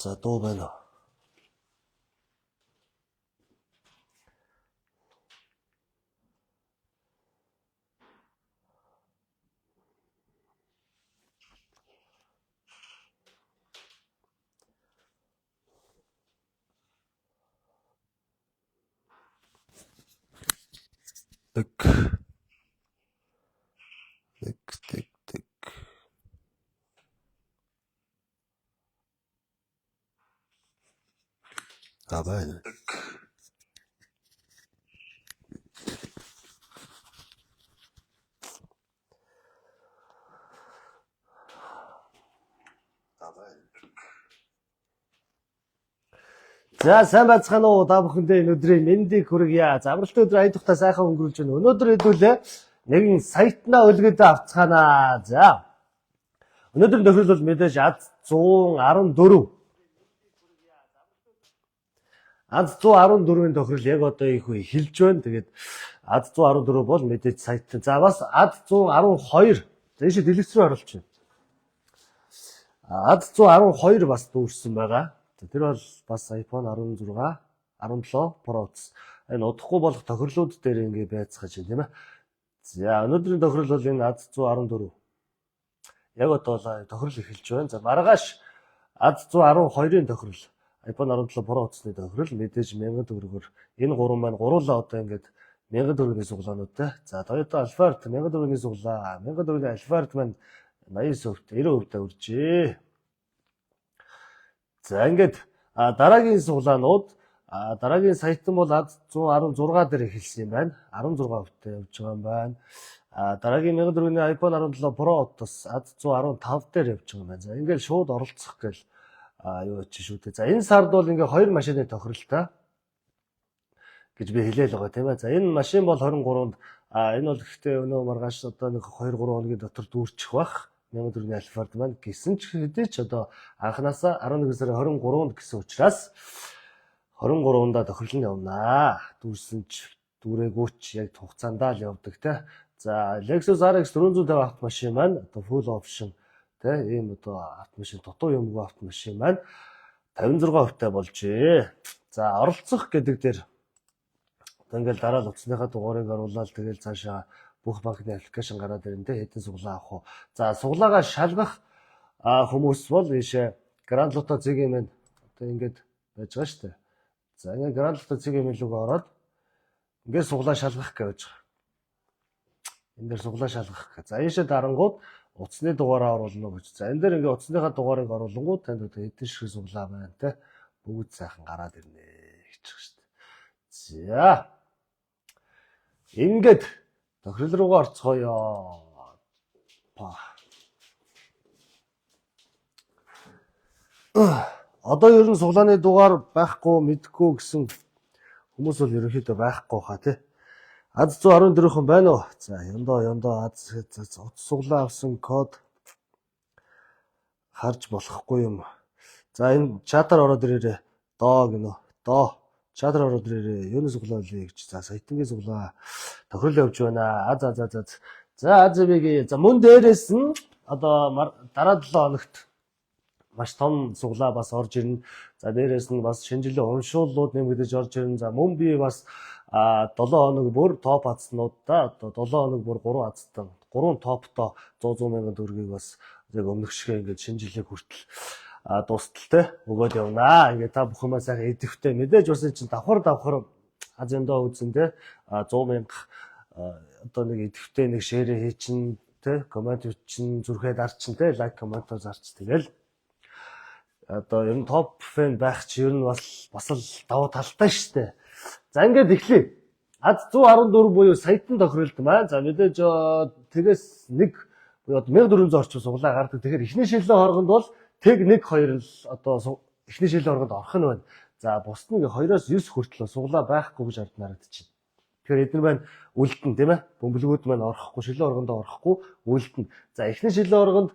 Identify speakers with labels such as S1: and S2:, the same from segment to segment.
S1: За дуу байна уу? Тэг. Байна. За сайн байцгаана уу та бүхэндээ энэ өдрийн мэндийг хүргье. Замралтай өдөр ая тухта сайхан өнгөрүүлж байна. Өнөөдөр хэдүүлээ нэгэн сайтнаа өлгөдөө авцгаана. За. Өнөөдөр тохирол бол мэдээж аз 114. Аз 114-ийн тохирол яг одоо их үе хэлж байна. Тэгээд аз 114 бол мэдээж сайт. За бас аз 112. Зээш дэлгэц рүү оруулж байна. аз 112 бас дүүрсэн байгаа. Тэр бол бас iPhone 16, 17 Pro Max. Энэ удахгүй болох тохирлууд дээр ингэ байцгааж байна тийм ээ. За өнөөдрийн тохирол бол энэ аз 114. Яг одоо тохирол эхэлж байна. За маргааш аз 112-ийн тохирол, iPhone 17 Pro Max-ны тохирол мэдээж 1000 төгрөгөөр энэ гурван маань гуруулаа одоо ингээд 1000 төгрөгийн суглаануудтай. За Toyota Alphard 1000 төгрөгийн суглаа, 1000 төгрөгийн Alphard маань 89%, 90% үржээ. За ингээд дараагийн суглаанууд дараагийн сайтан бол аз 116 дээр эхэлсэн юм байна. 16%-тэй явж байгаа юм байна. Дараагийн 1000 төгрөгийн iPhone 17 Pro Max аз 115 дээр явж байгаа юм байна. За ингээд шууд оролцох гээл юу ч шүү дээ. За энэ сард бол ингээ хоёр машины тохиролтой гэж би хэлээл байгаа тийм ээ. За энэ машин бол 23-нд энэ бол гэхдээ өнөө маргааш одоо нэг 2 3 хоногийн дотор дүүрчих бах. 1000 төгрөгийн Alphard маань гэсэн ч хэдий ч одоо анханасаа 11 сарын 23-нд гэсэн учраас 23-нда тохирол нь явнаа. Дүүрсэн ч дүүрээгүй ч яг хугацаандаа л явдаг те. За Lexus RX 450 автомашин маань одоо full option те ийм одоо автомашин дутуу юмгүй автомашин маань 56%-тай болжээ. За оролцох гэдэг дээр одоо ингээл дараа л утасныхаа дугаарыг оруулаад тэгэл цаашаа бүх банкны аппликейшн гараад ирэн тэ хэдэн суглаа авах уу. За суглаагаа шалгах хүмүүс бол ийшээ Grand Lotto цэгийн маань одоо ингээд байж байгаа шүү дээ. За ингээд Grand Lotto цэгийн мэлүүг ороод ингээд суглаа шалгах гэж байгаа. Энд дээр суглаа шалгах гэх. За ийшээ дарангууд утасны дугаараа оруулна гэж. За энэ дээр ингээд утасныхаа дугаарыг оруулангууд танд одоо хэдэн шиг суглаа байна тэ бүгд сайхан гараад ирнэ гэж байгаа шүү дээ. За ингээд тохирол руугаа орцгоё. Одоо ер нь суглааны дугаар байхгүй мэдхгүй гэсэн хүмүүс бол ерөнхийдөө байхгүй хаа тий. Аз 114хэн байна уу? За ёндоо аз суглаа авсан код харж болохгүй юм. За энэ чатаар ороод ирээрээ. Доо гинөө. Доо. Чатаар ороод ирээрээ. Юуны суглаа вэ гэж. За сайтангийн суглаа. Тохирол явж байна. За азбигийн. За мөн дээрээс нь одоо дараа 7 хоногт маш том суглаа бас орж ирнэ. За дээрээс нь бас шинжилгээ уншууллууд нэмэгдэж орж ирнэ. За мөн би бас 7 хоног бүр топ азтнуудаа одоо 7 хоног бүр 3 азтан 3 топтой 100 мянган төгрөгийг бас яг өмнөх шигээ ингээд шинжилгээ хүртэл дуусталтай өгөөд явнаа. Ингээд та бүхэн маань сайхан идэвхтэй мэдээж бас чинь давхар азендоо үзэн те 100 мянга одоо нэг идэвхтэй нэг шеэрэ хийчин те комент хийчин зүрхээ дарчин те лайк комментоо зарч тэгэл одоо ер нь топ фэн байх чи ер нь бас л давуу талтай штэ. За ингээд эхлэе. Аз 114 буюу сайтан тохиролт маань. За мэдээж тэгээс нэг буюу 1400 орчим суглаа гардаг. Тэгэхээр эхний шилэн хоргонд бол тэг 1 2 л одоо эхний шилэн хоргонд орох нь байна. За бусд нь 2-оос 9 хүртэл суглаа байхгүй гэж ард харагдчихэв. Тэгэхээр эдгээр маань үлдэн тийм ээ. Бөмбөлгүүд маань орохгүй, шилэн хоргонд орохгүй үлдэн. За эхний шилэн хоргонд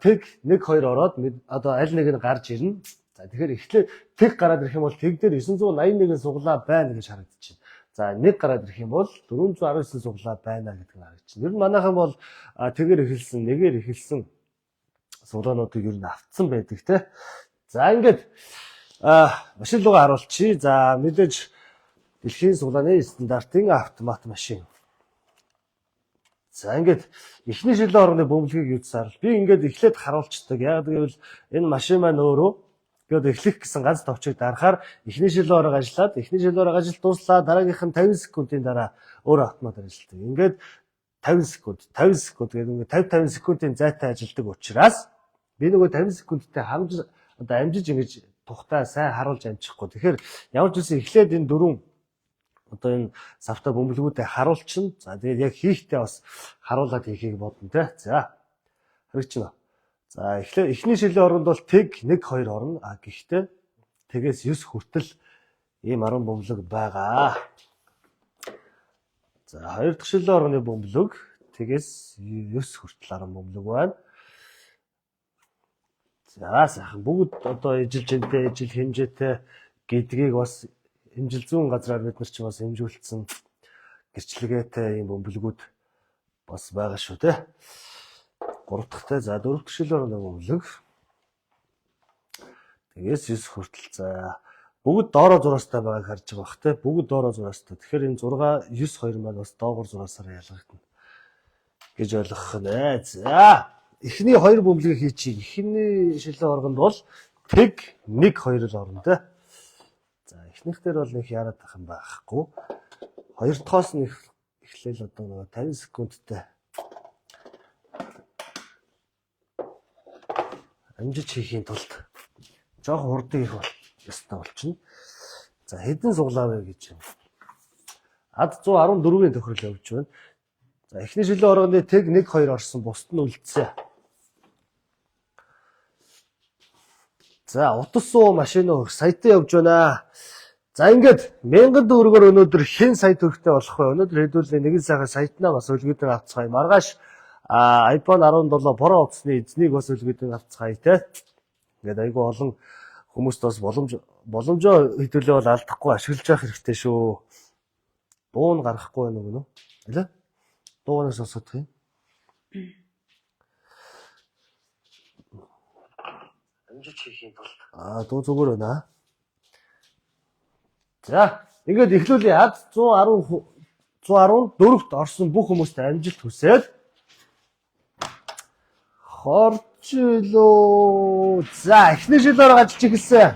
S1: тэг 1 2 ороод одоо аль нэг нь гарч ирнэ. За тэгэхээр эхлээ тэг гараад ирэх юм бол тэг дээр 981 суглаа байна гэж харагдчихэв. За нэг гараад ирэх юм бол 419 суглаа байна гэдэг нь харагдчихна. Ер нь манайхан бол тэгээр эхэлсэн, нэгээр эхэлсэн суглаануудыг ер нь автсан байдаг те. За ингээд машин руугаа харуулчих. За мэдээж дэлхийн суглааны стандартын автомат машин. За ингээд эхний жилийн орны бөмбөлгийг юуцаар би ингээд эхлээд харуулцдаг. Яг гэвэл энэ машин маань өөрөө гээд эхлэх гэсэн ганц товчийг дарахаар эхний жилийн орог ажиллаад эхний жилийн орог ажил дуслаа дараагийнх нь 50 секундын дараа өөрөө автомат ажилладаг. Ингээд 50 секунд гэдэг ингээд 50 секундын зайтай ажилладаг учраас би нөгөө 50 секундтай одоо амжиж ингэж тухтай сайн харуулж амжихгүй. Тэгэхээр ямар ч үсэн эхлээд энэ дөрвөн одоо энэ савтай бөмбөлгүүдэд харуулчихна. За тэгээд яг хийхдээ бас харуулад хийхийг бодно те. За харагчна. За эхний шилийн оронд бол тэг 1 2 орно. Гэхдээ тэгээс 9 хүртэл ийм 10 бөмбөлөг байгаа. За хоёр дахь шилийн орны бөмбөлөг тэгээс 9 хүртэл 10 бөмбөлөг байна. За сайхан бүгд одоо ижил хэмжээтэй гэдгийг бас хэмжил зүүн газраар бид нар ч бас хэмжүүлсэн гэрчлэгээтэй ийм бөмбөлгүүд бас байгаа шүү те. 3 дахьтай за 4 дахь шилийн орны бөмбөлөг. Тэгээс 9 хүртэл за бүгд доороо зураастай байгааг харж байгаа бах те. Бүгд доороо зураастай. Тэгэхээр энэ 6 9 2 маань бас доогуур зураасаар ялгагдана гэж ойлгох нэ. За эхний 2 бөмбөлгийг хийчих. Эхний шилийн оргонд бол тэг 1 2 л орно те. За эхнийхтэр бол нэг яраад байх юм байхгүй. Хоёр дахоос нь эхлээл одоо 50 секундтай амжиж хийхийн тулд жоохон хурдан их ёстой болчихно. За хэдэн суглаа вэ гэж юм. Ад 114-ийн тохирол явж байна. За эхний шилийн оргоны тэг 1 2 орсон бусд нь үлдсэн. За утас суу машин саятай явж байна. За ингээд 1000 төгрөгөөр өнөөдөр хэн сая төгрөгтэй болох вэ? Өнөөдөр хэдүүлээ нэгэн сайхан саятнаа бас үлгүүдэн авцгаая. Маргааш iPhone 17 Pro утасны эзнийг бас үлгүүдэн авцгаая те. Ингээд айгүй олон хүмүүст бас боломжоо хэдүүлээ бол алдахгүй ашиглаж явах хэрэгтэй шүү. Дуу нь гарахгүй байна уу гэнэ? Алаа? Дуугаас сонсох юм. Амжиж хийхийн тулд дуу зүгээр байна. За ингээд эхлүүлээ ад 114-т орсон бүх хүмүүст амжилт хүсээд хорчлоо. За эхний жилээр ажиллаж эхэлсэн.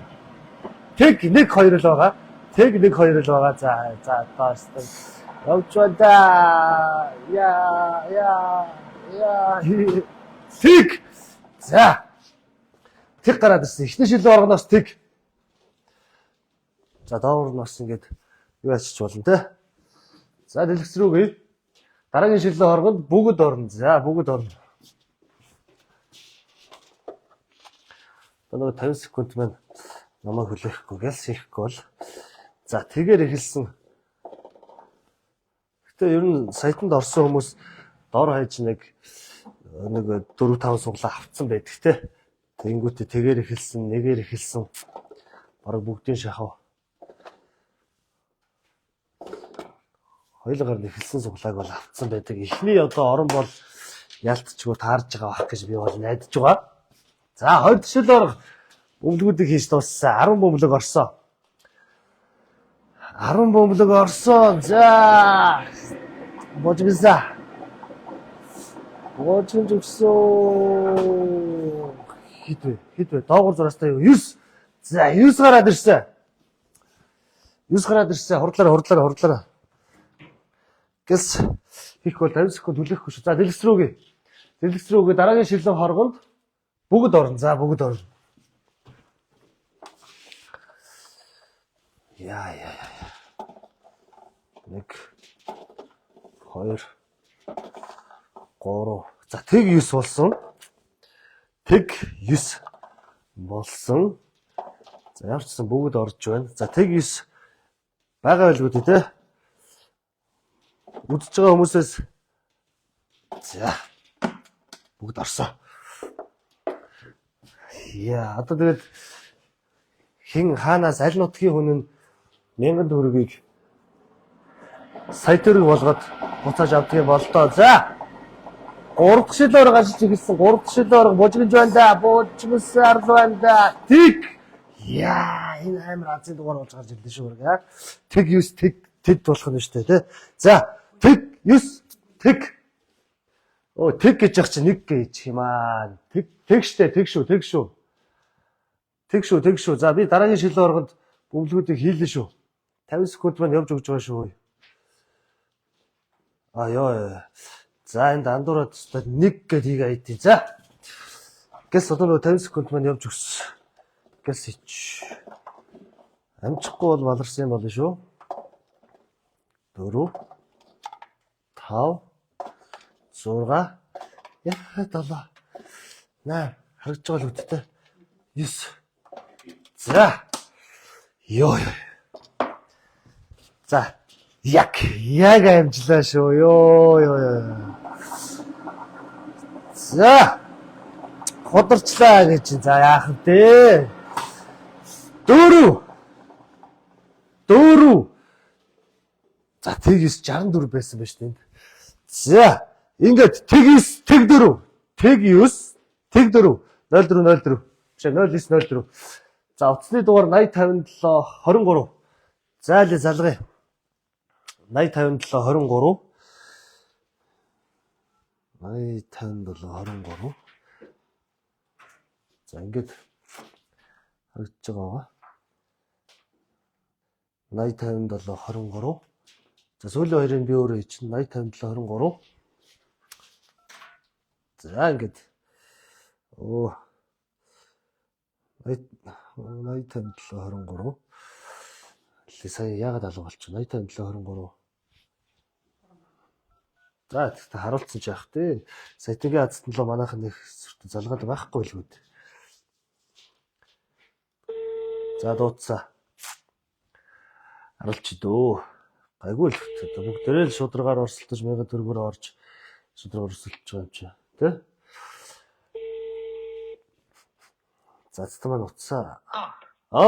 S1: Тэг 1 2 л байгаа. Тэг 1 2 л байгаа. За таастаа явж байна. Яа. Тэг. За. Тэг гараад ирсэн. Эхний жилийн оргоноос тэг. За доогуур нь бас ингээд юу ачиж болно те. За дэлгэц рүүгээ дараагийн шилийн оргонд бүгд орно. За бүгд орно. Одоо 50 секунд маань намайг хүлээхгүй гэлс хийхгүй бол за тэгээр эхэлсэн. Гэтэ ер нь сайтанд орсон хүмүүс дор хаяж нэг 4 5 суглаа авцсан байдаг те. Тэнгүүтээ тэгээр эхэлсэн, нэгээр эхэлсэн. Бараг бүгдийн шахав. Хоёулгаар нь эхэлсэн суглааг бол авцсан байдаг. Эхний одоо орон бол ялтчгүй таарж байгаа бах гэж би бол найдаж байгаа. За хоёр дахь шил орго бөмбөлгүүдийг хийж дууссан. 10 бөмбөлөг орсон. 10 бөмбөлөг орсон. За божигса. Божигч өгсөн. Хитвэ. Доогуур зураастай юу? 9. За 9 гараад ирсэн. 9 гараад ирсэн. Хурдлаараа. Гэс хийх бол 50 секунд хүлээхгүй шүү. За дэлгэц рүүгээ дараагийн шилийн хоргонд бүгд орно. За бүгд орно. Яа. 1 2 3 за тэг 9 болсон. Тэг 9 болсон. За ямарчсан бүгд орж байна. За тэг 9 байгаа байлгүй те. Үдж байгаа хүмүүсээс за бүгд орсон. Яа, одоо тэгээд хин хаанаас аль нутгийн хүн нь 1000 төгрөгийг сая төгрөг болгоод буцааж авдгийг болдоо. За. 3 дахь шилээр гашиж ирсэн. 3 дахь шилээр бужигж байна да. Буужмс ард байна да. Тэг. Яа, энэ амар азийн дугаар болж гарч ирлээ шүү яг. Тэг 9 тэг болох нь шүү дээ, тэ. За, тэг 9 тэг. Оо, тэг гэж яах чи нэг гэж юм аа. Тэг штэ, тэг шүү. Тэг шүү. За, би дараагийн шилээ оргонд бөмбөлгүүдийг хийлээ шүү. 50 секунд маань явж өгч байгаа шүү. Ёо. За, энэ андуураад нэг гэд хийгээ айдیں۔ За. Гэс одоо 50 секунд маань явж өгсөн. Гэс хич. Амжихгүй бол маларсан юм болно шүү. 4 5 6 яа 7 8 харагдж байгаа л үттэй 9 за ёо за яг амжлаа шүү ёо за ходорчлаа гэж за яах вэ 4 за тэгээс 64 байсан байж тээ. За ингээд тэгээс тэг 4 тэг 9 тэг 4 04 биш 0904 за утасны дугаар 8057 23 за л залгая 8057 23 8057 23 за ингээд харагдаж байгаа 8057 23 за сүүлийн хоёрыг би өөрөө чинь 8057 23 за ингээд оо 8057 23 л сая яагаад алга болчихно 8057 23 за тэгтээ харуулсан ч яах вэ сайтынгийн азтан л манайхан нэг залгаад байхгүй л үү за дууцсан харуулчих дөө гайгүй л бүгдээрээ л шударгаар орсолдож 1000 төгрөгөөр орж шударгаар орсолдож байгаа юм чи тий за маань утсаа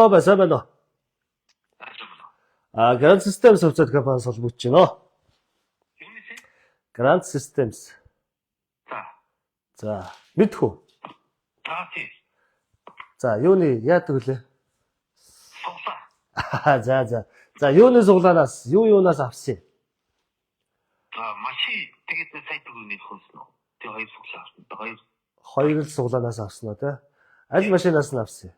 S1: байсан байна Grand Systems хувьцаат компаниас холбогдож байна Grand Systems за мэдхүү за юуны яадаг вүлээ за юуны суглаанаас юунаас авсан юм
S2: машин тэгээд сайт өгнөх хөөснө тэг хоёр суглаа авсан
S1: хоёр суглаанаас авсан уу те аль машинаас нь авсан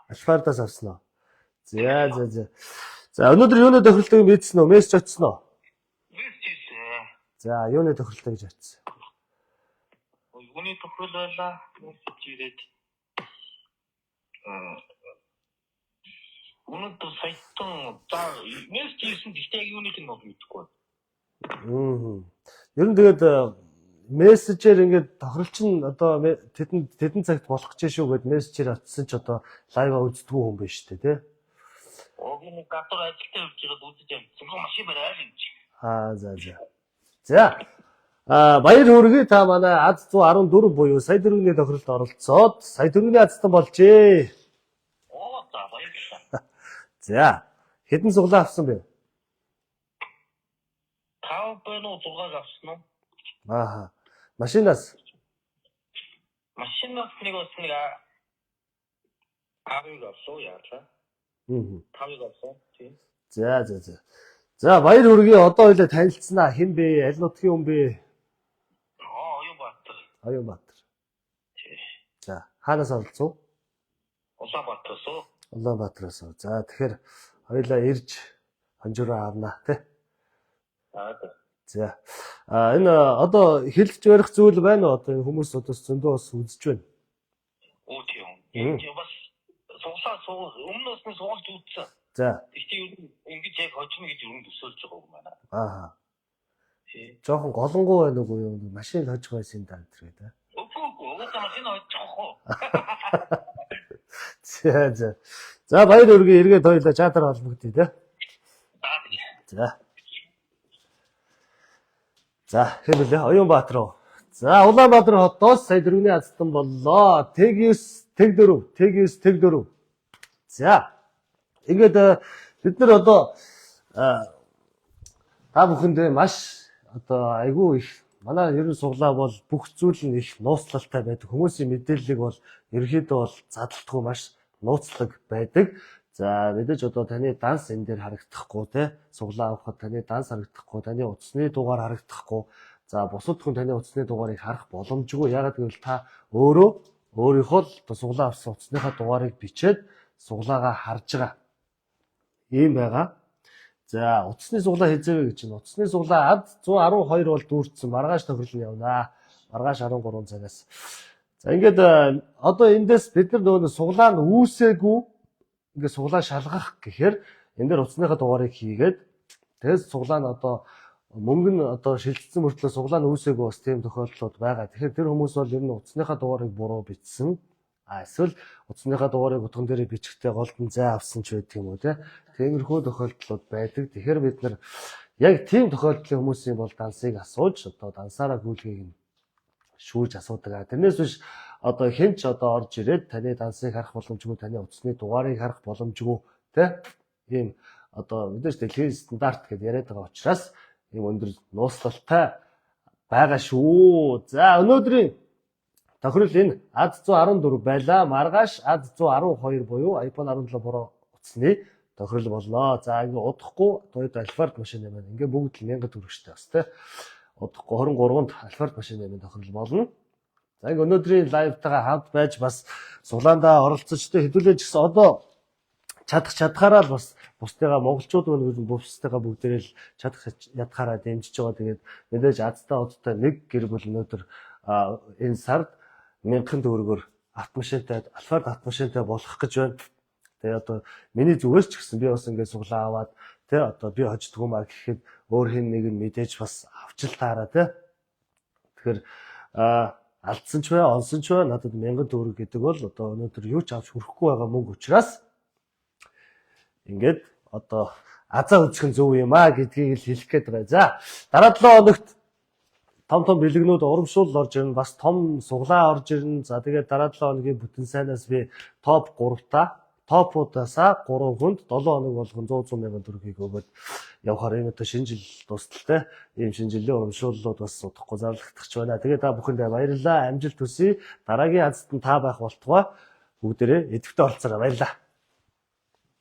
S1: Альфардаас авсан уу за өнөөдөр юуны тохиролтыг мэдсэн үү мессеж очсон уу за юуны тохиролтоо гэж очсон
S2: юуны тохирол байлаа мессеж ирээд өнөөдөр сайтон за мессеж ирсэн гэхдээ яг юуны нь мэдэхгүй
S1: ер нь тэгээд мессежээр ингээд тохиролч нь одоо тэдэн цагт болох гэж шүү гэд мессежээр атсан ч одоо лайва үздэггүй хүн байна шүү дээ тий
S2: Огны гадар ажилтаа явж байгаад үзэж явсан машин барай юм чи
S1: за баяр хүргэе та манай аз 114 буюу сая төгрөгийн тохиролд оролцоод сая төгрөгийн азтан болжээ
S2: за баярлалаа
S1: за хэдэн суглаа авсан бэ
S2: 5 байна уу 6 авсан уу
S1: машинаас
S2: нэг авсан 10 авсан яачлаа 5 авсан тийм
S1: за баяр хүргэе одоо хоёлаа танилцсанаа хэн бэ аль нутгийн хүн бэ Оюнбаатар за хаанаас оролцов Улаанбаатараас за тэгэхээр хоёлаа ирж хонжороо авнаа тий за энэ одоо хэлж барих зүйл байна уу одоо хүмүүс одоо зөндөө бас үзэж байна
S2: тийм бас өмнөөс нь суулж үзсэн
S1: за
S2: тэгтээ ингэж яг хожно гэж өрөнд төсөөлж байгаа юм байна
S1: жоохон голонгуу байна уу юу машин л хожих байсан даа тэр гэдэг
S2: үгүй машин хожих уу
S1: за баяр хүргэе эргээд хоёлаа чатар холбогдъё тий за хэн үлээ Оюнбаатар руу за Улаанбаатар хотоос сая төгрөгийн азтан боллоо тэг 4 за ингээд бид нар одоо та бүхэнд маш одоо айгүй их манай ер нь суглаа бол бүх зүйл нь их нууцлалтай байдаг. Хүмүүсийн мэдээллийг бол ерөөхдөө бол задлахгүй маш нууцлаг байдаг. За мэдээж одоо таны данс энэ дээр харагдахгүй те суглаа авахад таны данс харагдахгүй, таны утасны дугаар харагдахгүй. За бусад хүн таны утасны дугаарыг харах боломжгүй. Ягаад гэвэл та өөрийнхөө л суглаа авсан утасныхаа дугаарыг бичээд суглаагаа харж байгаа. Ийм байгаа. За утасны суглаа хийзээвэ гэж байна. Утасны суглаа ад 112 бол дүүрсэн. Маргааш тохирол нь явнаа. Маргааш 13 цагаас. За ингээд одоо эндээс бид нар нөгөө суглаа нь үүсээгүй ингээд суглаа шалгах гэхээр энэ дээр утасныхаа дугаарыг хийгээд тэгээс суглаа нь одоо мөнгө нь одоо шилжсэн мөртлөө суглаа нь үүсээгүй бас тийм тохиолдлууд байгаа. Тэгэхээр тэр хүмүүс бол ер нь утасныхаа дугаарыг буруу бичсэн. Эсвэл утасныхаа дугаарыг утган дээр бичихтэй голдон зай авсан ч байдаг юм уу те. Тиймэрхүү тохиолдлууд байдаг. Тэгэхээр бид нар яг тийм тохиолдлын хүмүүсийн бол дансыг асууж одоо дансаараа гүйлгээг нь шүүж асуудаг. Тэрнээс биш одоо хэн ч одоо орж ирээд таны дансыг харах боломжгүй, таны утасны дугаарыг харах боломжгүй те. Ийм одоо мэдээж дэлхийн стандарт гэдээ яриад байгаа учраас ийм өндөр нууцлалтай байгаа шүү. За өнөөдрийн тохирол энэ ад 114 байлаа. Маргааш ад 112 буюу iPhone 17 Pro утасны тохирол боллоо. За ингээ удахгүй Toyota Alphard машин юм байна. Ингээ бүгд л 1000 төгрөгчтэй бас те. Удахгүй 23-нд Alphard машин юм тохирол болно. За ингээ өнөөдрийн лайвтайгаа хамт байж бас суглаандаа оролцож те хэдүүлээ ч гэсэн одоо чадхаараа л бас бусдыгаа монголчууд нь бусдыгаа бүгдээрээ л чадах ядхаараа дэмжиж байгаа. Тэгээд мэдээж азтай одтой нэг гэр бүл өнөөдөр энэ сард 1000 төгрөгөөр автомашинтай Alphard автомашинтай болох гэж байна. Тэгээ одоо миний зүгээс ч гэсэн би бас ингээд суглаа аваад тий одоо би хождгүй маа гэхэд өөр хэн нэг нь мэдээж бас авч л таараа тий. Тэгэхээр алдсан ч бай, онсон ч бай надад 1000 төгрөг гэдэг бол одоо өнөөдөр юу ч авч хүрэхгүй байгаа мөнгө учраас ингээд одоо азаа үзэх нь зөв юм аа гэдгийг л хэлэх гээд байгаа. За дараа 7 хоногт том бэлгэнүүд урамшуул орж ирнэ, бас том суглаа орж ирнэ. За тэгээд дараа 7 хоногийн бүтэн сайнаас би топ 3-та топуудаасаа 3 хүнд 7 хоног болгон 100 мянган төгрөгийг өгөөд явахаар энэ одоо шинэ жил дуусталтай ийм шинэ жилийн урамшууллууд бас удахгүй зарлагдах байна. Тэгээд та бүхэндээ баярлалаа. Амжилт хүсье. Дараагийн азад нь та байх болтугай бүгдээрээ идэвхтэй олцороо баярлалаа.